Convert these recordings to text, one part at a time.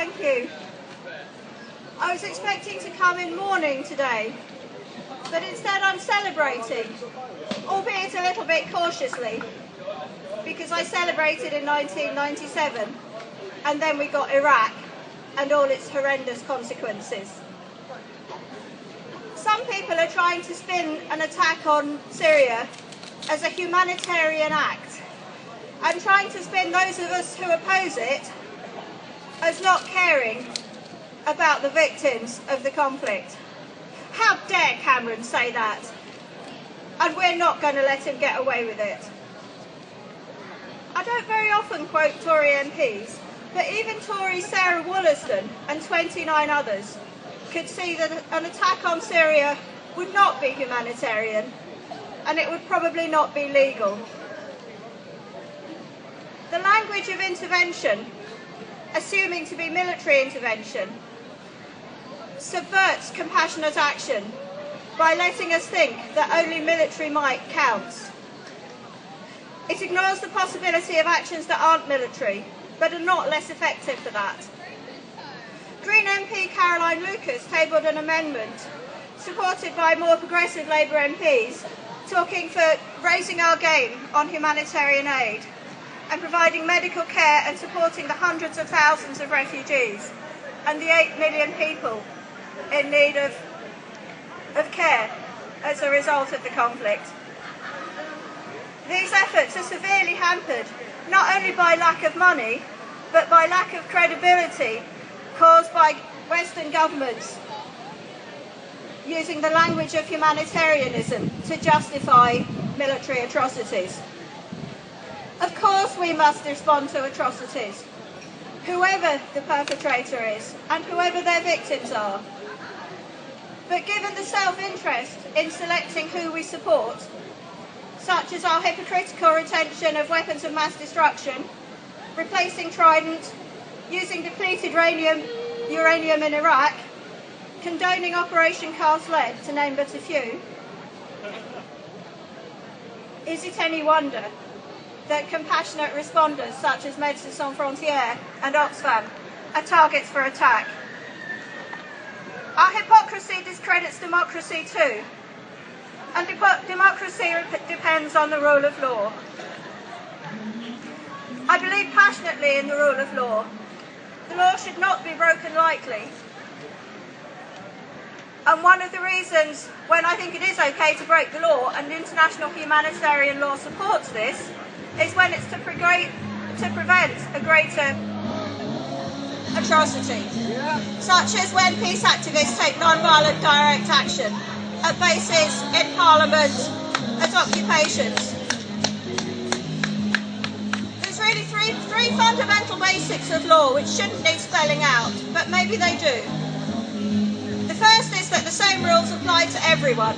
Thank you. I was expecting to come in mourning today, but instead I'm celebrating, albeit a little bit cautiously, because I celebrated in 1997, and then we got Iraq and all its horrendous consequences. Some people are trying to spin an attack on Syria as a humanitarian act, and trying to spin those of us who oppose it as not caring about the victims of the conflict. How dare Cameron say that? And we're not going to let him get away with it. I don't very often quote Tory MPs, but even Tory Sarah Wollaston and 29 others could see that an attack on Syria would not be humanitarian, and it would probably not be legal. The language of intervention, assuming to be military intervention, subverts compassionate action by letting us think that only military might counts. It ignores the possibility of actions that aren't military, but are not less effective for that. Green MP Caroline Lucas tabled an amendment, supported by more progressive Labour MPs, talking for raising our game on humanitarian aid and providing medical care and supporting the hundreds of thousands of refugees and the 8 million people in need of care as a result of the conflict. These efforts are severely hampered not only by lack of money, but by lack of credibility caused by Western governments using the language of humanitarianism to justify military atrocities. Of course we must respond to atrocities, whoever the perpetrator is and whoever their victims are. But given the self-interest in selecting who we support, such as our hypocritical retention of weapons of mass destruction, replacing Trident, using depleted uranium in Iraq, condoning Operation Cast Lead, to name but a few, is it any wonder that compassionate responders such as Médecins Sans Frontières and Oxfam are targets for attack? Our hypocrisy discredits democracy too, and democracy depends on the rule of law. I believe passionately in the rule of law. The law should not be broken lightly. And one of the reasons when I think it is okay to break the law, and international humanitarian law supports this, is when it's to prevent a greater atrocity, such as when peace activists take non-violent direct action at bases, in parliament, at occupations. There's really three fundamental basics of law which shouldn't need spelling out, but maybe they do. The first is that the same rules apply to everyone.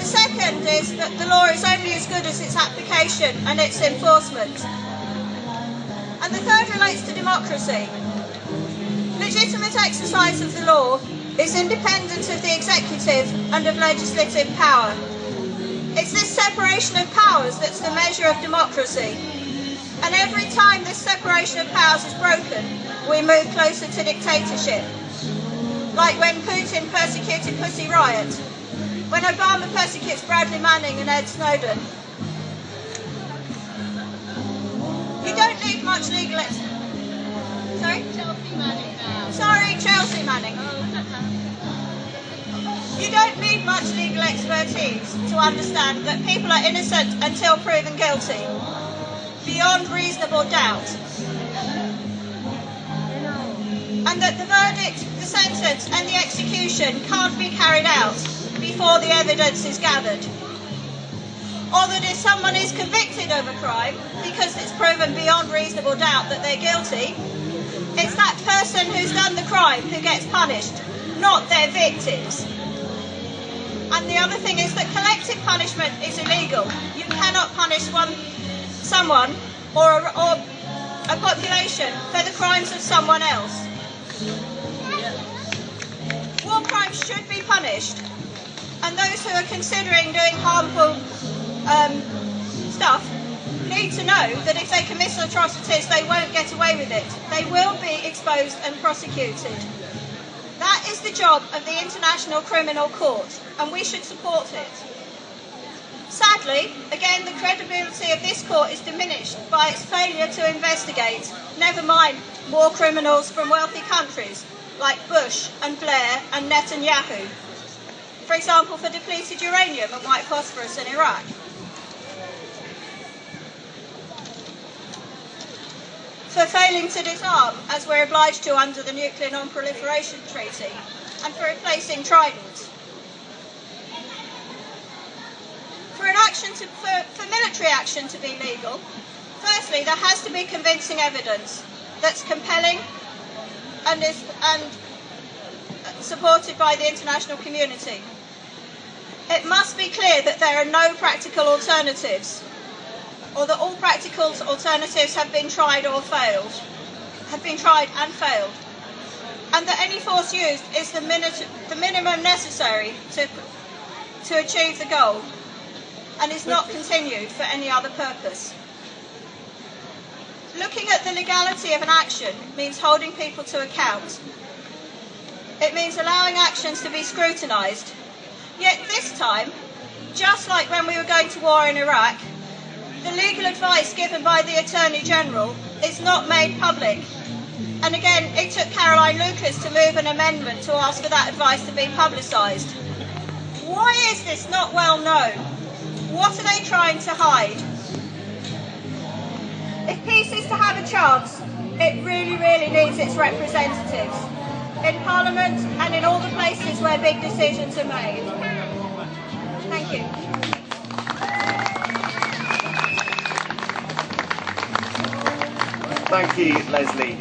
The second is that the law is only as good as its application and its enforcement. And the third relates to democracy. Legitimate exercise of the law is independent of the executive and of legislative power. It's this separation of powers that's the measure of democracy. And every time this separation of powers is broken, we move closer to dictatorship. Like when Putin persecuted Pussy Riot, when Obama persecutes Bradley Manning and Ed Snowden. You don't need much legal Sorry? Chelsea Manning now. Sorry, Chelsea Manning. You don't need much legal expertise to understand that people are innocent until proven guilty, beyond reasonable doubt. And that the verdict, the sentence and the execution can't be carried out before the evidence is gathered. Or that if someone is convicted of a crime because it's proven beyond reasonable doubt that they're guilty, it's that person who's done the crime who gets punished, not their victims. And the other thing is that collective punishment is illegal. You cannot punish someone or a population for the crimes of someone else. War crimes should be punished, and those who are considering doing harmful stuff need to know that if they commit atrocities, they won't get away with it. They will be exposed and prosecuted. That is the job of the International Criminal Court, and we should support it. Sadly, again, the credibility of this court is diminished by its failure to investigate, never mind war criminals from wealthy countries like Bush and Blair and Netanyahu. For example, for depleted uranium and white phosphorus in Iraq. For failing to disarm, as we're obliged to under the Nuclear Non-Proliferation Treaty, and for replacing Trident. For military action to be legal, firstly, there has to be convincing evidence that's compelling and supported by the international community. It must be clear that there are no practical alternatives, or that all practical alternatives have been tried and failed, and that any force used is the minimum necessary to achieve the goal, and is not continued for any other purpose. Looking at the legality of an action means holding people to account. It means allowing actions to be scrutinised. Yet this time, just like when we were going to war in Iraq, the legal advice given by the Attorney General is not made public. And again, it took Caroline Lucas to move an amendment to ask for that advice to be publicised. Why is this not well known? What are they trying to hide? If peace is to have a chance, it really, really needs its representatives in Parliament and in all the places where big decisions are made. Thank you. Thank you, Leslie.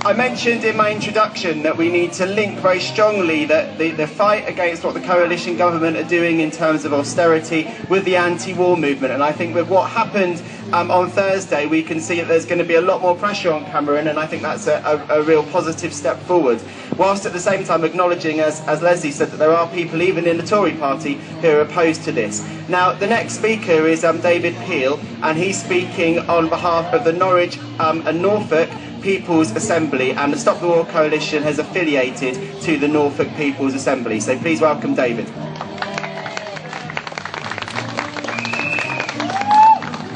I mentioned in my introduction that we need to link very strongly the fight against what the coalition government are doing in terms of austerity with the anti-war movement. And I think with what happened on Thursday, we can see that there's going to be a lot more pressure on Cameron, and I think that's a real positive step forward. Whilst at the same time acknowledging, as Leslie said, that there are people even in the Tory party who are opposed to this. Now, the next speaker is David Peel, and he's speaking on behalf of the Norwich and Norfolk People's Assembly, and the Stop the War Coalition has affiliated to the Norfolk People's Assembly. So please welcome David.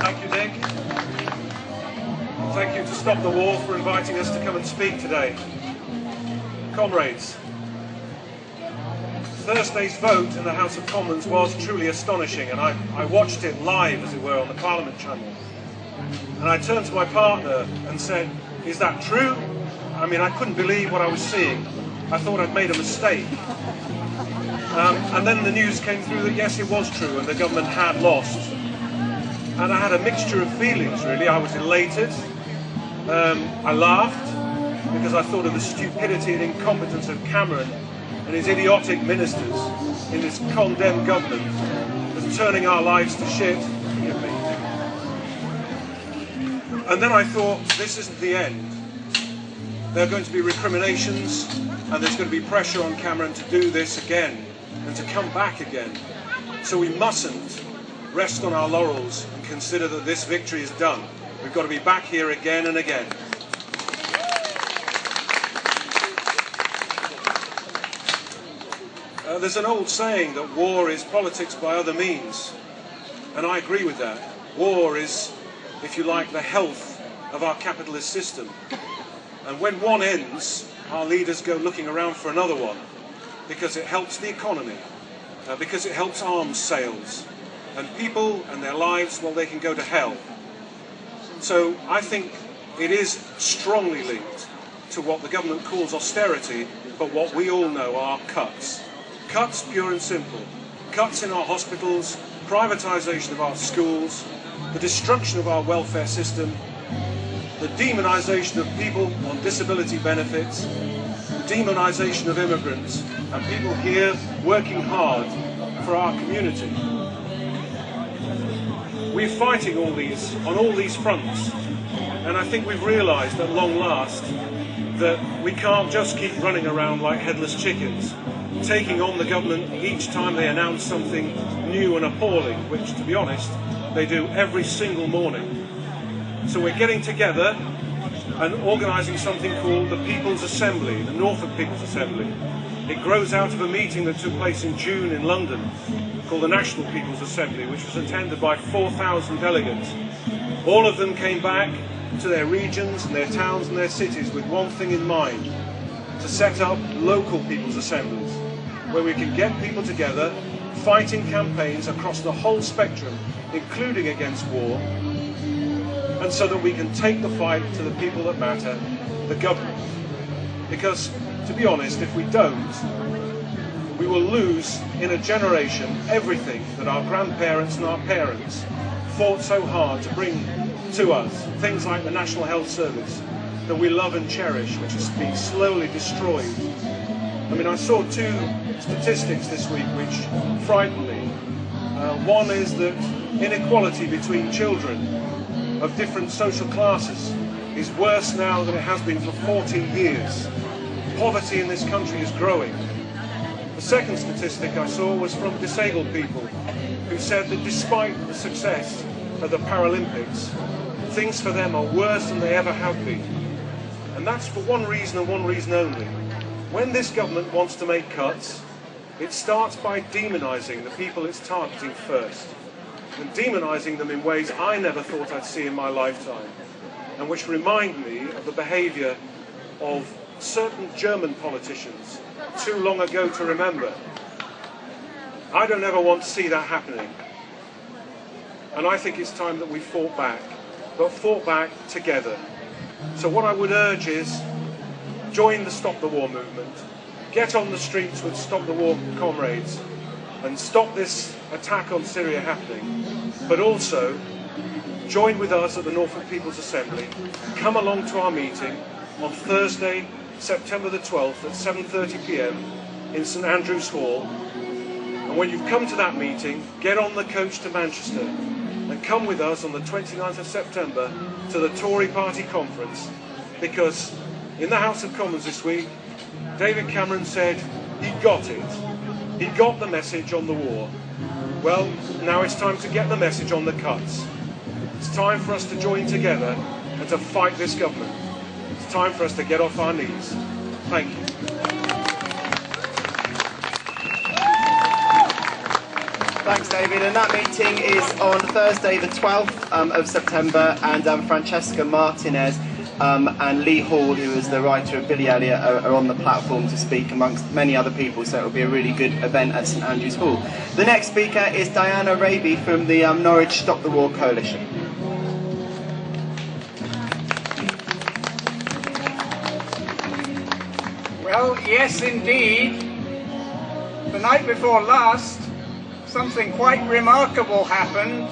Thank you, Nick. Thank you to Stop the War for inviting us to come and speak today. Comrades, Thursday's vote in the House of Commons was truly astonishing, and I watched it live, as it were, on the Parliament channel. And I turned to my partner and said, "Is that true?" I mean, I couldn't believe what I was seeing. I thought I'd made a mistake. And then the news came through that yes, it was true, and the government had lost. And I had a mixture of feelings, really. I was elated. I laughed because I thought of the stupidity and incompetence of Cameron and his idiotic ministers in this condemned government that's turning our lives to shit. Forgive me. And then I thought, this isn't the end. There are going to be recriminations, and there's going to be pressure on Cameron to do this again and to come back again. So we mustn't rest on our laurels and consider that this victory is done. We've got to be back here again and again. There's an old saying that war is politics by other means, and I agree with that. War is, if you like, the health of our capitalist system. And when one ends, our leaders go looking around for another one, because it helps the economy, because it helps arms sales, and people and their lives, well, they can go to hell. So I think it is strongly linked to what the government calls austerity, but what we all know are cuts. Cuts, pure and simple. Cuts in our hospitals, privatisation of our schools, the destruction of our welfare system, the demonisation of people on disability benefits, the demonisation of immigrants, and people here working hard for our community. We're fighting on all these fronts, and I think we've realised at long last that we can't just keep running around like headless chickens, taking on the government each time they announce something new and appalling, which, to be honest, they do every single morning. So we're getting together and organising something called the People's Assembly, the Norfolk People's Assembly. It grows out of a meeting that took place in June in London called the National People's Assembly, which was attended by 4,000 delegates. All of them came back to their regions and their towns and their cities with one thing in mind: to set up local people's assemblies, where we can get people together, fighting campaigns across the whole spectrum, including against war, and so that we can take the fight to the people that matter, the government. Because, to be honest, if we don't, we will lose in a generation everything that our grandparents and our parents fought so hard to bring to us. Things like the National Health Service that we love and cherish, which is being slowly destroyed. I mean, I saw two statistics this week which frightened me. One is that inequality between children of different social classes is worse now than it has been for 40 years. Poverty in this country is growing. The second statistic I saw was from disabled people who said that despite the success of the Paralympics, things for them are worse than they ever have been. And that's for one reason and one reason only. When this government wants to make cuts, it starts by demonising the people it's targeting first, and demonising them in ways I never thought I'd see in my lifetime, and which remind me of the behaviour of certain German politicians too long ago to remember. I don't ever want to see that happening. And I think it's time that we fought back, but fought back together. So what I would urge is, join the Stop the War movement, get on the streets with Stop the War comrades, and stop this attack on Syria happening. But also, join with us at the Norfolk People's Assembly, come along to our meeting on Thursday, September the 12th at 7:30 p.m. in St Andrew's Hall. And when you've come to that meeting, get on the coach to Manchester and come with us on the 29th of September to the Tory Party conference, because in the House of Commons this week, David Cameron said he got it. He got the message on the war. Well, now it's time to get the message on the cuts. It's time for us to join together and to fight this government. It's time for us to get off our knees. Thank you. Thanks, David. And that meeting is on Thursday the 12th of September, and Francesca Martinez and Lee Hall, who is the writer of Billy Elliot, are on the platform to speak amongst many other people, so it'll be a really good event at St Andrew's Hall. The next speaker is Diana Raby from the Norwich Stop the War Coalition. Well, yes indeed. The night before last, something quite remarkable happened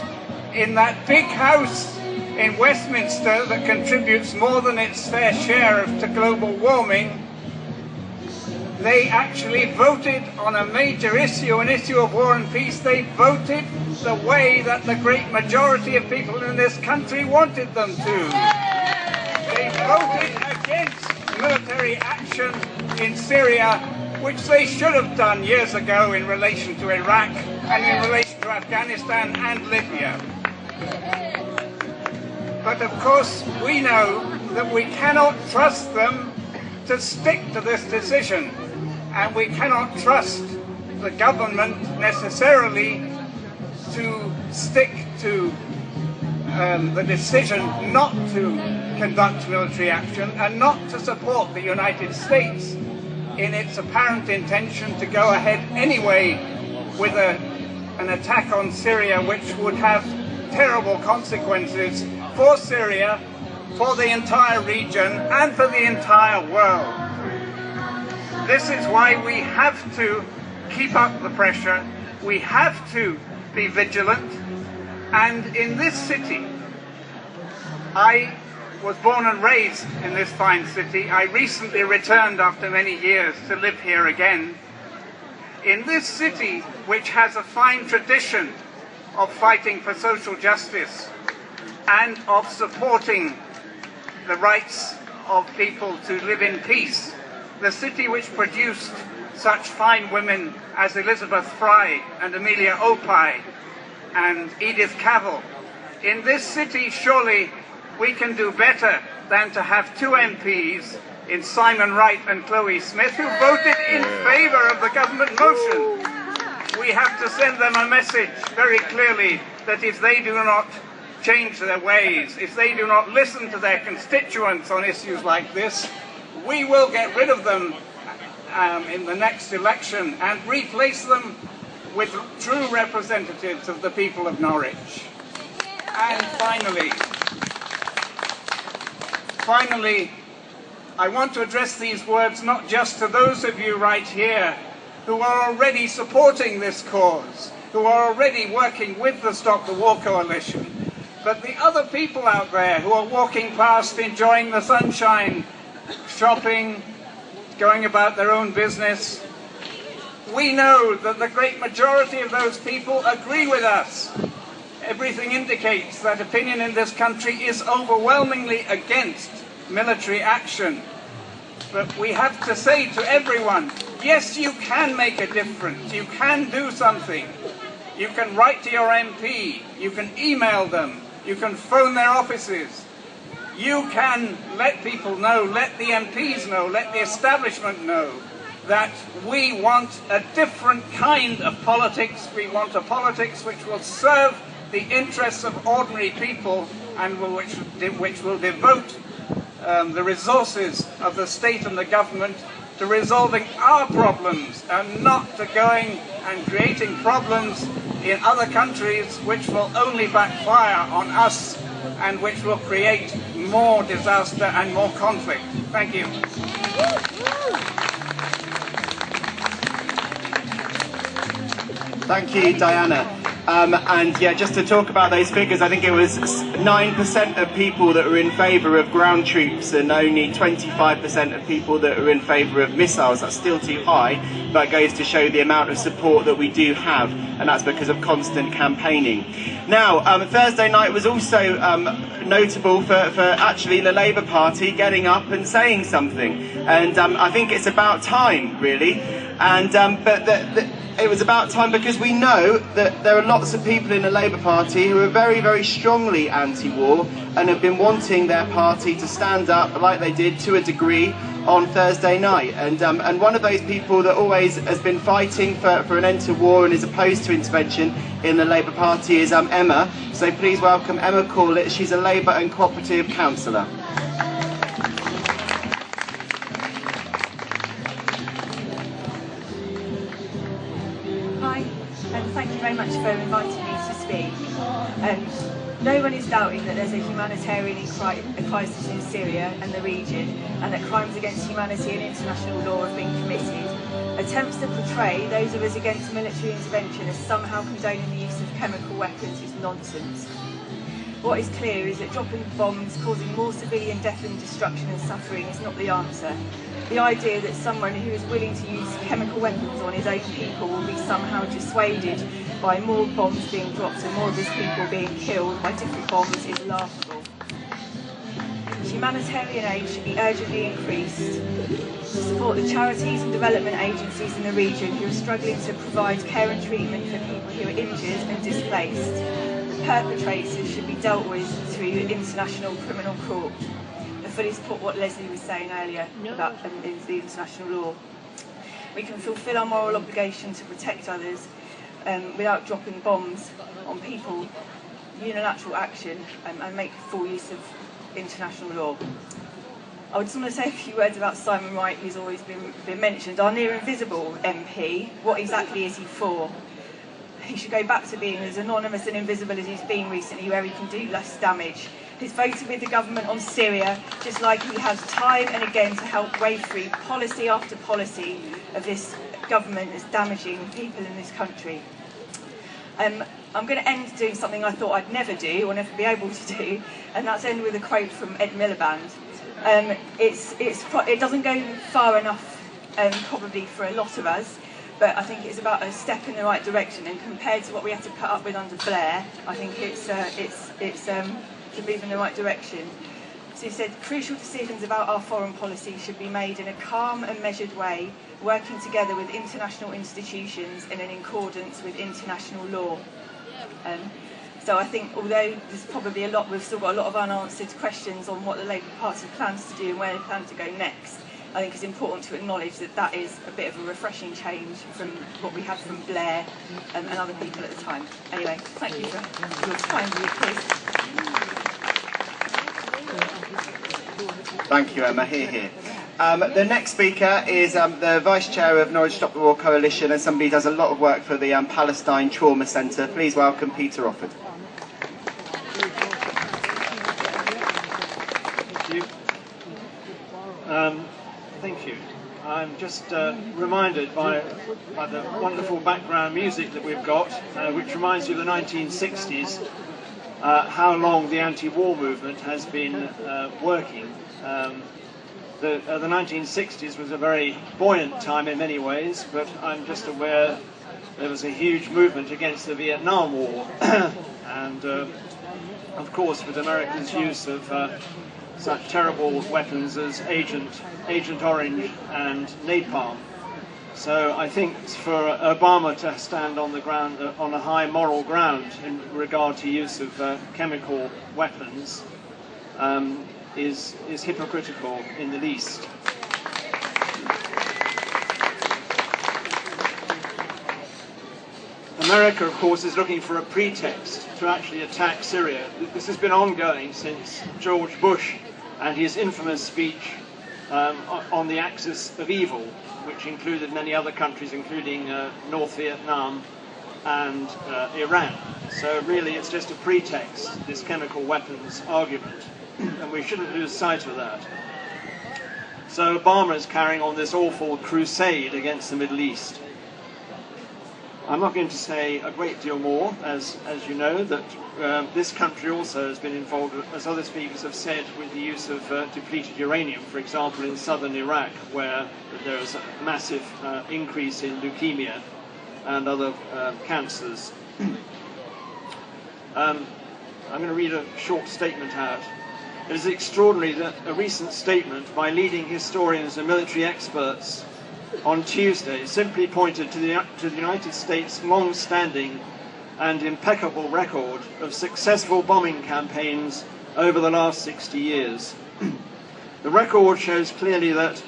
in that big house in Westminster that contributes more than its fair share to global warming. They actually voted on a major issue, an issue of war and peace. They voted the way that the great majority of people in this country wanted them to. They voted against military action in Syria, which they should have done years ago in relation to Iraq and in relation to Afghanistan and Libya. But of course we know that we cannot trust them to stick to this decision, and we cannot trust the government necessarily to stick to the decision not to conduct military action and not to support the United States in its apparent intention to go ahead anyway with an attack on Syria, which would have terrible consequences for Syria, for the entire region, and for the entire world. This is why we have to keep up the pressure, we have to be vigilant, and in this city, I was born and raised in this fine city. I recently returned after many years to live here again. In this city, which has a fine tradition of fighting for social justice and of supporting the rights of people to live in peace, the city which produced such fine women as Elizabeth Fry and Amelia Opie and Edith Cavell. In this city, surely we can do better than to have two MPs in Simon Wright and Chloe Smith who voted in favour of the government motion. We have to send them a message very clearly that if they do not change their ways, if they do not listen to their constituents on issues like this, we will get rid of them in the next election and replace them with true representatives of the people of Norwich. And finally, I want to address these words not just to those of you right here who are already supporting this cause, who are already working with the Stop the War Coalition, but the other people out there who are walking past, enjoying the sunshine, shopping, going about their own business. We know that the great majority of those people agree with us. Everything indicates that opinion in this country is overwhelmingly against military action. But we have to say to everyone, yes, you can make a difference. You can do something. You can write to your MP. You can email them. You can phone their offices. You can let people know, let the MPs know, let the establishment know that we want a different kind of politics. We want a politics which will serve the interests of ordinary people and which will devote the resources of the state and the government to resolving our problems and not to going and creating problems in other countries which will only backfire on us and which will create more disaster and more conflict. Thank you. Thank you, Diana. And yeah, just to talk about those figures, I think it was 9% of people that were in favour of ground troops and only 25% of people that are in favour of missiles. That's still too high, but it goes to show the amount of support that we do have, and that's because of constant campaigning. Now, Thursday night was also notable for actually the Labour Party getting up and saying something, and I think it's about time, really. And it was about time because we know that there are lots of people in the Labour Party who are very, very strongly anti-war and have been wanting their party to stand up like they did to a degree on Thursday night. And one of those people that always has been fighting for an end to war and is opposed to intervention in the Labour Party is Emma. So please welcome Emma Corlett. She's a Labour and Cooperative Councillor. Thank you very much for inviting me to speak. No one is doubting that there's a humanitarian crisis in Syria and the region, and that crimes against humanity and international law have been committed. Attempts to portray those of us against military intervention as somehow condoning the use of chemical weapons is nonsense. What is clear is that dropping bombs causing more civilian death and destruction and suffering is not the answer. The idea that someone who is willing to use chemical weapons on his own people will be somehow dissuaded by more bombs being dropped and more of his people being killed by different bombs is laughable. Humanitarian aid should be urgently increased to support the charities and development agencies in the region who are struggling to provide care and treatment for people who are injured and displaced. The perpetrators should be dealt with through the International Criminal Court. I fully support what Leslie was saying earlier about the international law. We can fulfil our moral obligation to protect others without dropping bombs on people, unilateral action, and make full use of international law. I just want to say a few words about Simon Wright, who's always been mentioned, our near invisible MP. What exactly is he for? He should go back to being as anonymous and invisible as he's been recently, where he can do less damage. He's voted with the government on Syria, just like he has time and again to help wave through policy after policy of this government that's damaging people in this country. I'm going to end doing something I thought I'd never do or never be able to do, and that's end with a quote from Ed Miliband. It doesn't go far enough, probably for a lot of us, but I think it's about a step in the right direction, and compared to what we had to put up with under Blair, I think it's to move in the right direction. So he said, crucial decisions about our foreign policy should be made in a calm and measured way, working together with international institutions and in accordance with international law. So I think although there's probably a lot, we've still got a lot of unanswered questions on what the Labour Party plans to do and where they plan to go next, I think it's important to acknowledge that that is a bit of a refreshing change from what we had from Blair and other people at the time. Anyway, thank you for your time, please. Thank you, Emma. Hear, hear. The next speaker is the Vice Chair of Norwich Stop the War Coalition and somebody who does a lot of work for the Palestine Trauma Centre. Please welcome Peter Offord. Thank you. Thank you. I'm just reminded by the wonderful background music that we've got, which reminds you of the 1960s, how long the anti-war movement has been working. The 1960s was a very buoyant time in many ways, but I'm just aware there was a huge movement against the Vietnam War, and of course with America's use of such terrible weapons as Agent Orange and napalm. So I think for Obama to stand on the ground, on a high moral ground in regard to use of chemical weapons is hypocritical in the least. America, of course, is looking for a pretext to actually attack Syria. This has been ongoing since George Bush and his infamous speech on the axis of evil, which included many other countries, including North Vietnam and Iran. So really it's just a pretext, this chemical weapons argument, and we shouldn't lose sight of that. So Obama is carrying on this awful crusade against the Middle East. I'm not going to say a great deal more, as you know, that this country also has been involved, as other speakers have said, with the use of depleted uranium, for example, in southern Iraq, where there is a massive increase in leukemia and other cancers. I'm going to read a short statement out. It is extraordinary that a recent statement by leading historians and military experts on Tuesday simply pointed to the United States' long-standing and impeccable record of successful bombing campaigns over the last 60 years. The record shows clearly that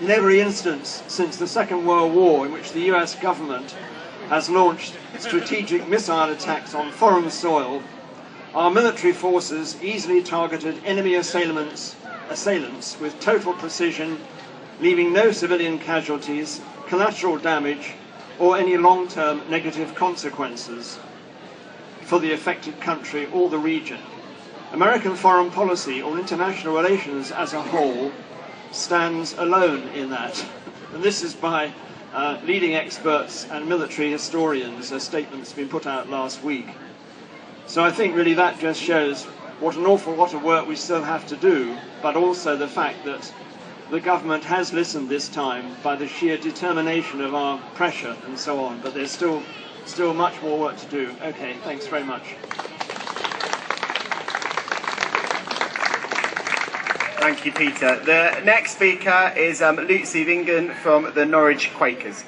in every instance since the Second World War in which the US government has launched strategic missile attacks on foreign soil, our military forces easily targeted enemy assailants with total precision, leaving no civilian casualties, collateral damage, or any long-term negative consequences for the affected country or the region. American foreign policy or international relations as a whole stands alone in that. And this is by leading experts and military historians, a statement that's been put out last week. So I think really that just shows what an awful lot of work we still have to do, but also the fact that the government has listened this time by the sheer determination of our pressure and so on, but there's still much more work to do. Okay, thanks very much. Thank you, Peter. The next speaker is Lucy Vingan from the Norwich Quakers.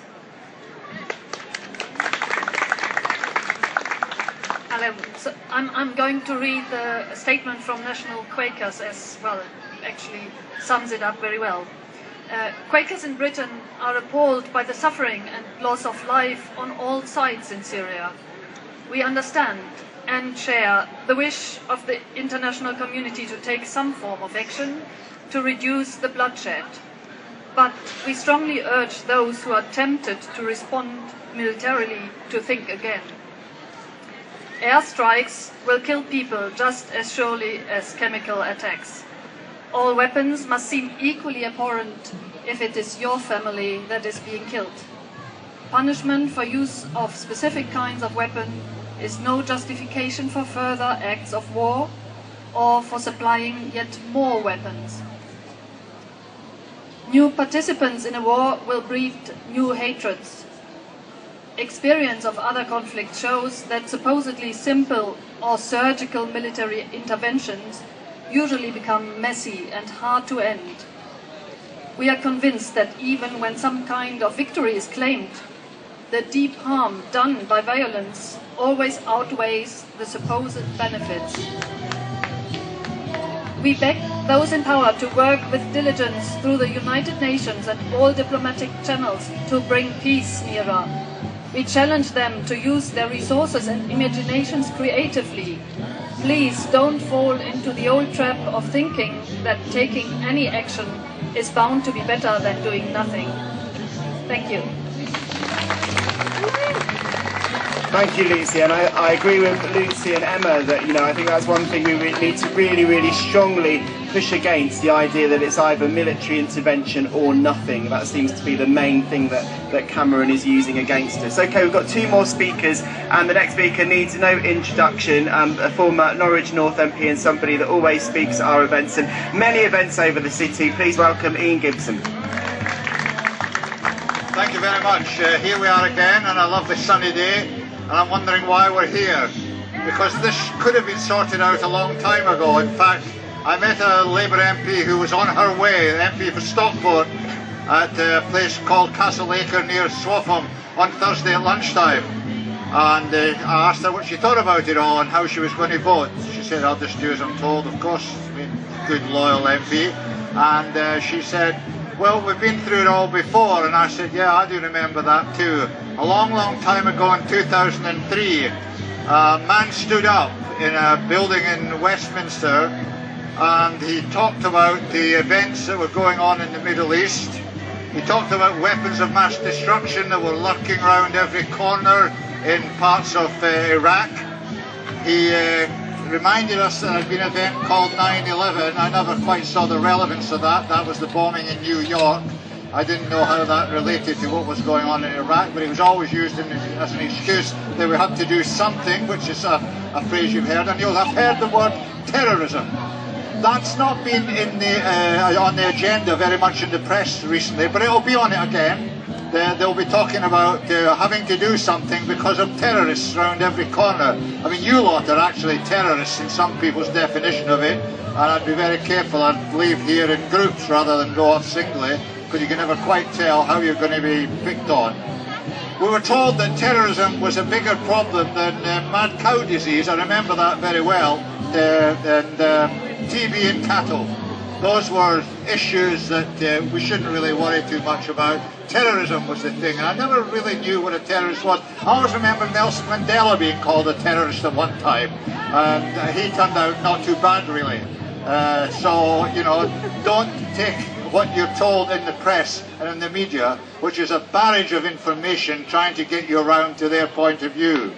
Hello. So I'm going to read the statement from National Quakers as well. Actually sums it up very well. Quakers in Britain are appalled by the suffering and loss of life on all sides in Syria. We understand and share the wish of the international community to take some form of action to reduce the bloodshed. But we strongly urge those who are tempted to respond militarily to think again. Airstrikes will kill people just as surely as chemical attacks. All weapons must seem equally abhorrent if it is your family that is being killed. Punishment for use of specific kinds of weapon is no justification for further acts of war or for supplying yet more weapons. New participants in a war will breed new hatreds. Experience of other conflicts shows that supposedly simple or surgical military interventions usually become messy and hard to end. We are convinced that even when some kind of victory is claimed, the deep harm done by violence always outweighs the supposed benefits. We beg those in power to work with diligence through the United Nations and all diplomatic channels to bring peace nearer. We challenge them to use their resources and imaginations creatively. Please don't fall into the old trap of thinking that taking any action is bound to be better than doing nothing. Thank you. Thank you, Lucy, and I agree with Lucy and Emma that, I think that's one thing we need to really, really strongly push against, the idea that it's either military intervention or nothing. That seems to be the main thing that Cameron is using against us. Okay, we've got 2 more speakers, and the next speaker needs no introduction, a former Norwich North MP and somebody that always speaks at our events and many events over the city. Please welcome Ian Gibson. Thank you very much. Here we are again on a lovely sunny day. And I'm wondering why we're here, because this could have been sorted out a long time ago. In fact, I met a Labour MP who was on her way, an MP for Stockport, at a place called Castleacre near Swaffham on Thursday at lunchtime. And I asked her what she thought about it all and how she was going to vote. She said, I'll just do as I'm told, of course. I mean, good, loyal MP. And she said, well, we've been through it all before. And I said, yeah, I do remember that too. A long, long time ago in 2003, a man stood up in a building in Westminster and he talked about the events that were going on in the Middle East. He talked about weapons of mass destruction that were lurking around every corner in parts of Iraq. He reminded us that there had been an event called 9/11. I never quite saw the relevance of that. That was the bombing in New York. I didn't know how that related to what was going on in Iraq, but it was always used as an excuse that we had to do something, which is a phrase you've heard, and you'll have heard the word terrorism. That's not been in on the agenda very much in the press recently, but it'll be on it again. They'll be talking about having to do something because of terrorists around every corner. I mean, you lot are actually terrorists in some people's definition of it, and I'd be very careful. I'd leave here in groups rather than go off singly, because you can never quite tell how you're going to be picked on. We were told that terrorism was a bigger problem than mad cow disease. I remember that very well, and TB in cattle. Those were issues that we shouldn't really worry too much about. Terrorism was the thing, and I never really knew what a terrorist was. I always remember Nelson Mandela being called a terrorist at one time, and he turned out not too bad, really. So, don't take what you're told in the press and in the media, which is a barrage of information trying to get you around to their point of view.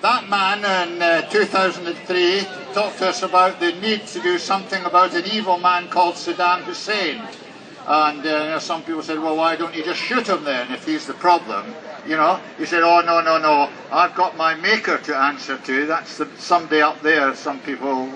That man in 2003 talked to us about the need to do something about an evil man called Saddam Hussein. And some people said, well, why don't you just shoot him then if he's the problem? He said, oh, no, I've got my maker to answer to. That's somebody up there. Some people,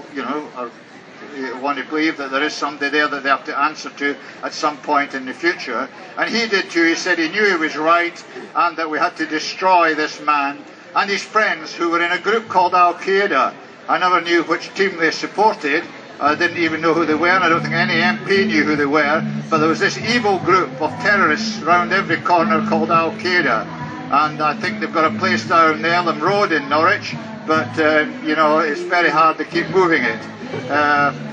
want to believe that there is somebody there that they have to answer to at some point in the future. And he did too. He said he knew he was right and that we had to destroy this man and his friends who were in a group called Al-Qaeda. I never knew which team they supported. I didn't even know who they were, and I don't think any MP knew who they were, but there was this evil group of terrorists around every corner called Al-Qaeda, and I think they've got a place down the Elm Road in Norwich, but it's very hard to keep moving it.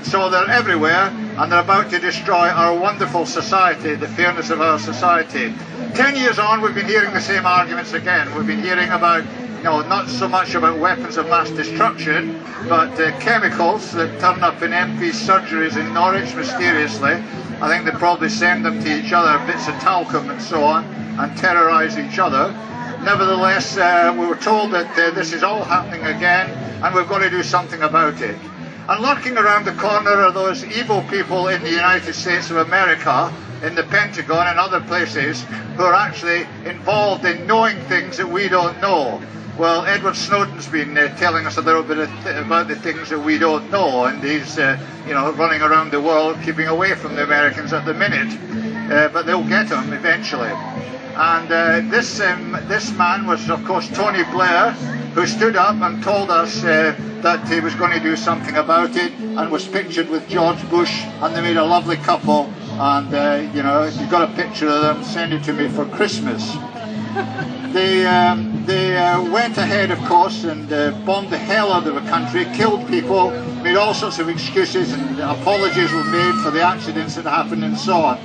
So they're everywhere, and they're about to destroy our wonderful society, the fairness of our society. 10 years on, we've been hearing the same arguments again. We've been hearing about not so much about weapons of mass destruction, but chemicals that turn up in MPs' surgeries in Norwich mysteriously. I think they probably send them to each other, bits of talcum and so on, and terrorise each other. Nevertheless, we were told that this is all happening again, and we've got to do something about it. And lurking around the corner are those evil people in the United States of America, in the Pentagon and other places, who are actually involved in knowing things that we don't know. Well, Edward Snowden's been telling us a little bit about the things that we don't know, and he's, running around the world keeping away from the Americans at the minute, but they'll get him eventually. And this man was, of course, Tony Blair, who stood up and told us that he was going to do something about it, and was pictured with George Bush, and they made a lovely couple. And you know, if you've got a picture of them, send it to me for Christmas. They went ahead, of course, and bombed the hell out of the country, killed people, made all sorts of excuses, and apologies were made for the accidents that happened and so on.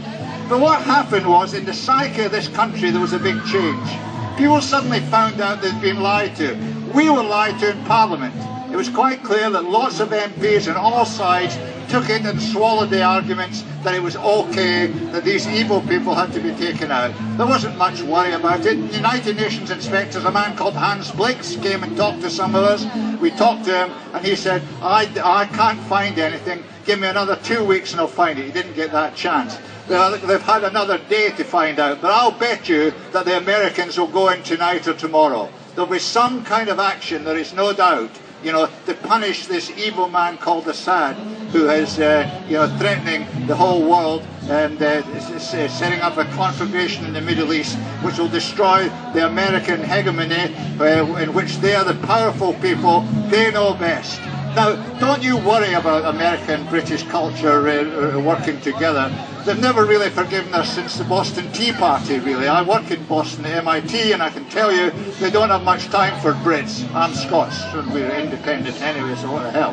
But what happened was, in the psyche of this country, there was a big change. People suddenly found out they'd been lied to. We were lied to in Parliament. It was quite clear that lots of MPs on all sides took it and swallowed the arguments that it was okay that these evil people had to be taken out. There wasn't much worry about it. United Nations inspectors, a man called Hans Blix, came and talked to some of us. We talked to him and he said, I can't find anything. Give me another 2 weeks and I'll find it. He didn't get that chance. They've had another day to find out, but I'll bet you that the Americans will go in tonight or tomorrow. There'll be some kind of action, there is no doubt, you know, to punish this evil man called Assad, who is, you know, threatening the whole world and setting up a conflagration in the Middle East, which will destroy the American hegemony, in which they are the powerful people. They know best. Now, don't you worry about American and British culture working together. They've never really forgiven us since the Boston Tea Party, really. I work in Boston at MIT, and I can tell you they don't have much time for Brits. I'm Scots, and we're independent anyway, so what the hell.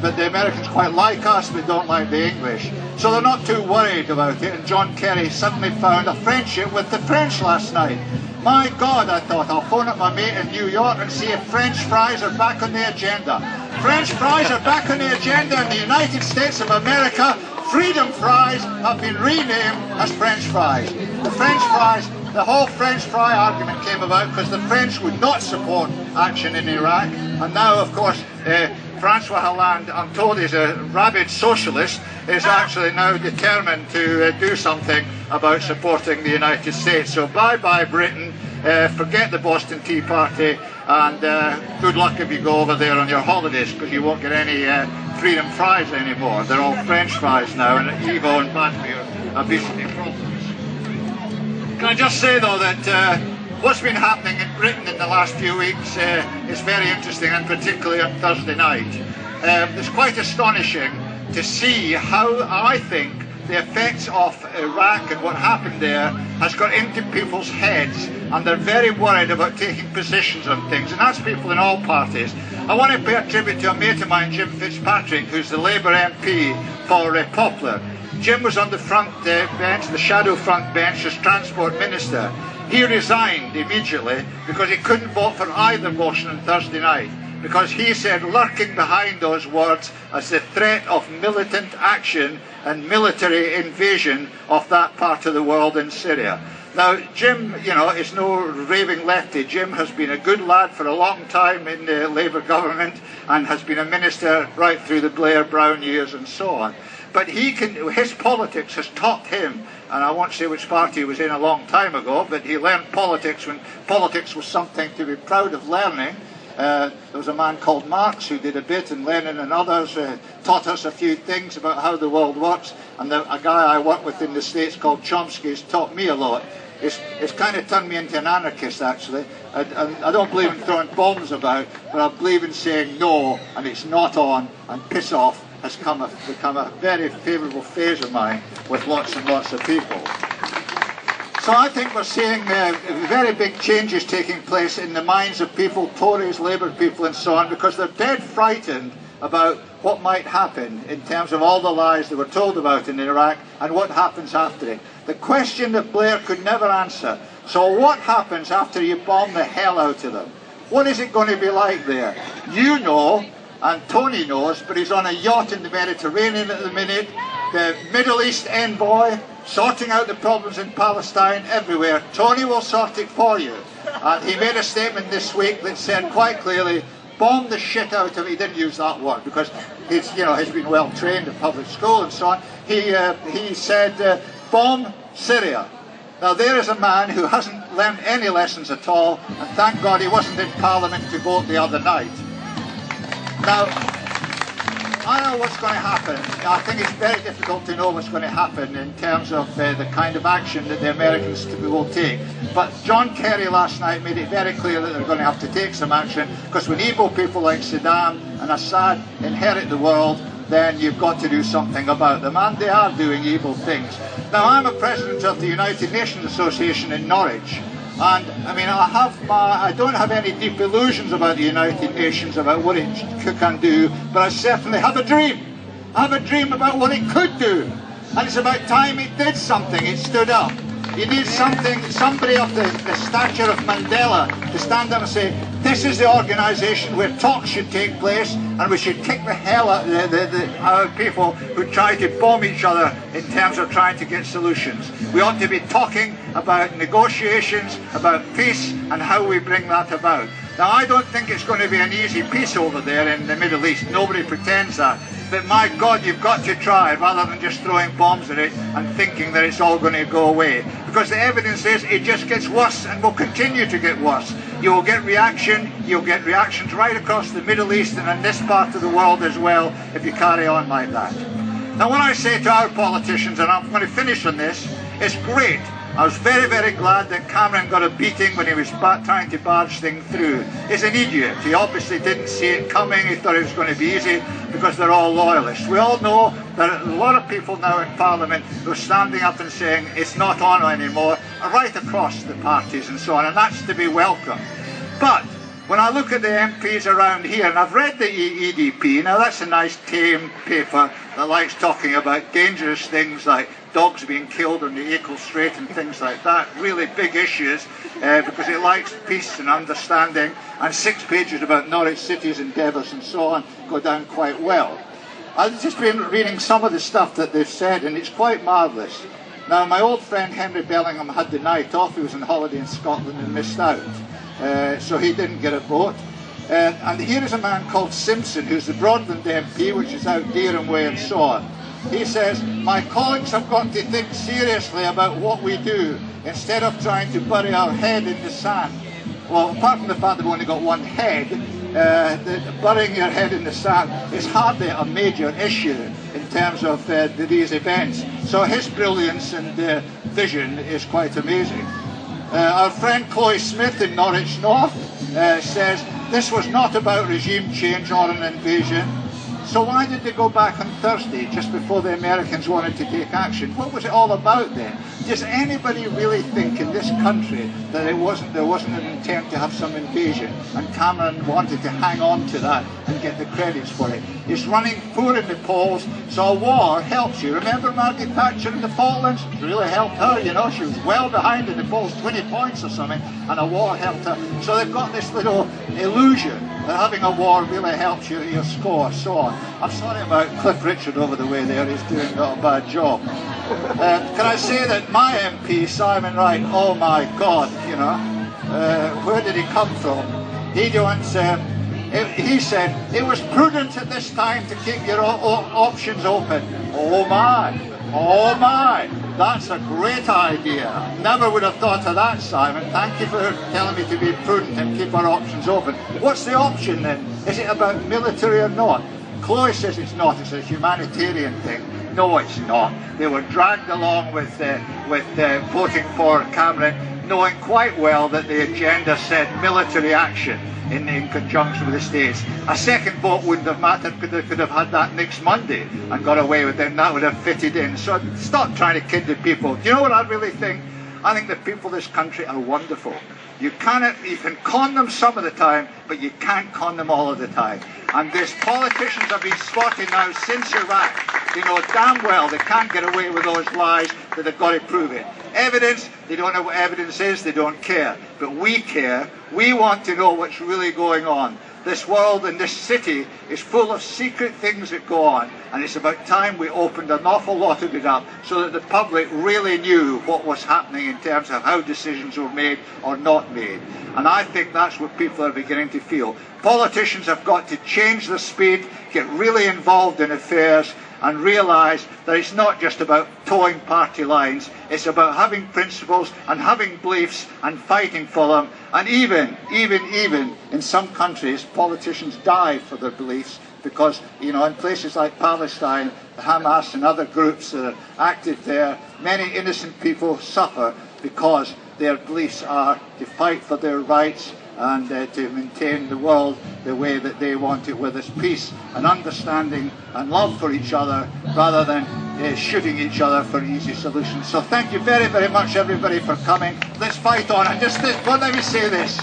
But the Americans quite like us, but don't like the English. So they're not too worried about it, and John Kerry suddenly found a friendship with the French last night. My God, I thought, I'll phone up my mate in New York and see if French fries are back on the agenda. French fries are back on the agenda in the United States of America. Freedom fries have been renamed as French fries. The French fries, the whole French fry argument came about because the French would not support action in Iraq. And now, of course, Francois Hollande, I'm told he's a rabid socialist, is actually now determined to do something about supporting the United States. So bye-bye Britain, forget the Boston Tea Party, and good luck if you go over there on your holidays, because you won't get any freedom fries anymore. They're all French fries now, and Evo and Batmere are basically problems. Can I just say though that what's been happening in Britain in the last few weeks is very interesting, and particularly on Thursday night. It's quite astonishing to see how, I think, the effects of Iraq and what happened there has got into people's heads, and they're very worried about taking positions on things, and that's people in all parties. I want to pay a tribute to a mate of mine, Jim Fitzpatrick, who's the Labour MP for Poplar. Jim was on the front bench, the shadow front bench, as Transport Minister. He resigned immediately because he couldn't vote for either motion on Thursday night, because he said lurking behind those words as the threat of militant action and military invasion of that part of the world in Syria. Now, Jim, you know, is no raving lefty. Jim has been a good lad for a long time in the Labour government and has been a minister right through the Blair-Brown years and so on. But his politics has taught him, and I won't say which party he was in a long time ago, but he learned politics when politics was something to be proud of learning. There was a man called Marx who did a bit, and Lenin and others taught us a few things about how the world works, and a guy I work with in the States called Chomsky has taught me a lot. It's kind of turned me into an anarchist, actually. I don't believe in throwing bombs about, but I believe in saying no, and it's not on, and piss off has become a very favourable phase of mine with lots and lots of people. So I think we're seeing very big changes taking place in the minds of people, Tories, Labour people and so on, because they're dead frightened about what might happen in terms of all the lies that were told about in Iraq and what happens after it. The question that Blair could never answer. So what happens after you bomb the hell out of them? What is it going to be like there? You know, and Tony knows, but he's on a yacht in the Mediterranean at the minute, the Middle East envoy, sorting out the problems in Palestine everywhere. Tony will sort it for you. And he made a statement this week that said quite clearly, bomb the shit out of it. He didn't use that word because he's been well trained in public school and so on. He said, bomb Syria. Now there is a man who hasn't learned any lessons at all, and thank God he wasn't in Parliament to vote the other night. Now, I know what's going to happen. I think it's very difficult to know what's going to happen in terms of the kind of action that the Americans will take. But John Kerry last night made it very clear that they're going to have to take some action, because when evil people like Saddam and Assad inherit the world, then you've got to do something about them, and they are doing evil things. Now, I'm a president of the United Nations Association in Norwich, and I mean, I don't have any deep illusions about the United Nations, about what it can do, but I certainly have a dream. I have a dream about what it could do, and it's about time it did something, it stood up. You need somebody of the stature of Mandela to stand up and say, this is the organisation where talks should take place, and we should kick the hell out of our people who try to bomb each other in terms of trying to get solutions. We ought to be talking about negotiations, about peace, and how we bring that about. Now, I don't think it's going to be an easy peace over there in the Middle East. Nobody pretends that. But my God, you've got to try, rather than just throwing bombs at it and thinking that it's all going to go away. Because the evidence is it just gets worse and will continue to get worse. You'll get reactions right across the Middle East and in this part of the world as well if you carry on like that. Now, when I say to our politicians, and I'm going to finish on this, it's great. I was very, very glad that Cameron got a beating when he was trying to barge things through. He's an idiot. He obviously didn't see it coming. He thought it was going to be easy because they're all loyalists. We all know that a lot of people now in Parliament who are standing up and saying it's not on anymore, are right across the parties and so on, and that's to be welcome. But when I look at the MPs around here, and I've read the EDP, now that's a nice tame paper that likes talking about dangerous things like dogs being killed on the Achill Strait and things like that, really big issues, because it likes peace and understanding, and 6 pages about Norwich City's endeavours and so on go down quite well. I've just been reading some of the stuff that they've said, and it's quite marvellous. Now, my old friend Henry Bellingham had the night off. He was on holiday in Scotland and missed out, so he didn't get a vote. And here is a man called Simpson, who's the Broadland MP, which is out Dereham Way and so on. He says, my colleagues have got to think seriously about what we do instead of trying to bury our head in the sand. Well, apart from the fact that we've only got one head, burying your head in the sand is hardly a major issue in terms of these events. So his brilliance and vision is quite amazing. Our friend Chloe Smith in Norwich North says, this was not about regime change or an invasion. So why did they go back on Thursday, just before the Americans wanted to take action? What was it all about then? Does anybody really think in this country that there wasn't an intent to have some invasion, and Cameron wanted to hang on to that and get the credits for it? He's running poor in the polls, so a war helps you. Remember Margaret Thatcher in the Falklands? It really helped her, you know, she was well behind in the polls, 20 points or something, and a war helped her. So they've got this little illusion that having a war really helps you, your score, so on. I'm sorry about Cliff Richard over the way there, he's doing not a bad job. Can I say that my MP, Simon Wright, oh my God, you know, where did he come from? He said, it was prudent at this time to keep your options open. Oh my, that's a great idea. Never would have thought of that, Simon. Thank you for telling me to be prudent and keep our options open. What's the option then? Is it about military or not? Chloe says it's not, it's a humanitarian thing. No, it's not. They were dragged along with voting for Cameron, knowing quite well that the agenda said military action in conjunction with the states. A second vote wouldn't have mattered, they could have had that next Monday and got away with it, and that would have fitted in. So stop trying to kid the people. Do you know what I really think? I think the people of this country are wonderful. You can con them some of the time, but you can't con them all of the time. And these politicians have been spotted now since Iraq. They know damn well they can't get away with those lies, that they've got to prove it. Evidence, they don't know what evidence is, they don't care. But we care. We want to know what's really going on. This world and this city is full of secret things that go on, and it's about time we opened an awful lot of it up so that the public really knew what was happening in terms of how decisions were made or not made. And I think that's what people are beginning to feel. Politicians have got to change their speed, get really involved in affairs, and realise that it's not just about towing party lines, it's about having principles and having beliefs and fighting for them. And even in some countries, politicians die for their beliefs because, you know, in places like Palestine, the Hamas and other groups that are active there, many innocent people suffer because their beliefs are to fight for their rights and to maintain the world the way that they want it, with its peace and understanding and love for each other, rather than shooting each other for easy solutions. So thank you very, very much, everybody, for coming. Let's fight on. And just this, well, let me say this.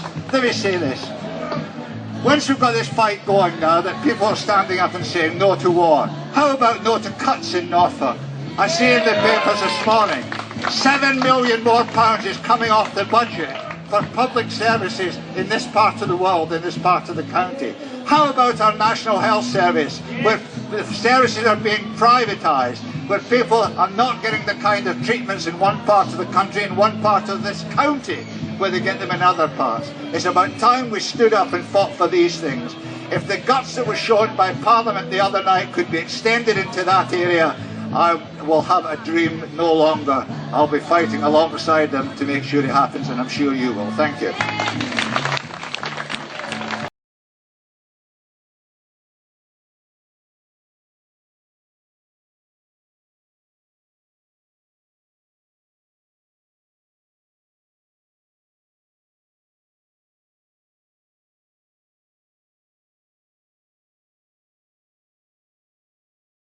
Once we've got this fight going now, that people are standing up and saying no to war, how about no to cuts in Norfolk? I see in the papers this morning, £7 million more is coming off the budget for public services in this part of the world, in this part of the county. How about our National Health Service, where the services are being privatised, where people are not getting the kind of treatments in one part of the country, in one part of this county, where they get them in other parts? It's about time we stood up and fought for these things. If the guts that were shown by Parliament the other night could be extended into that area, I will have a dream no longer. I'll be fighting alongside them to make sure it happens, and I'm sure you will. Thank you.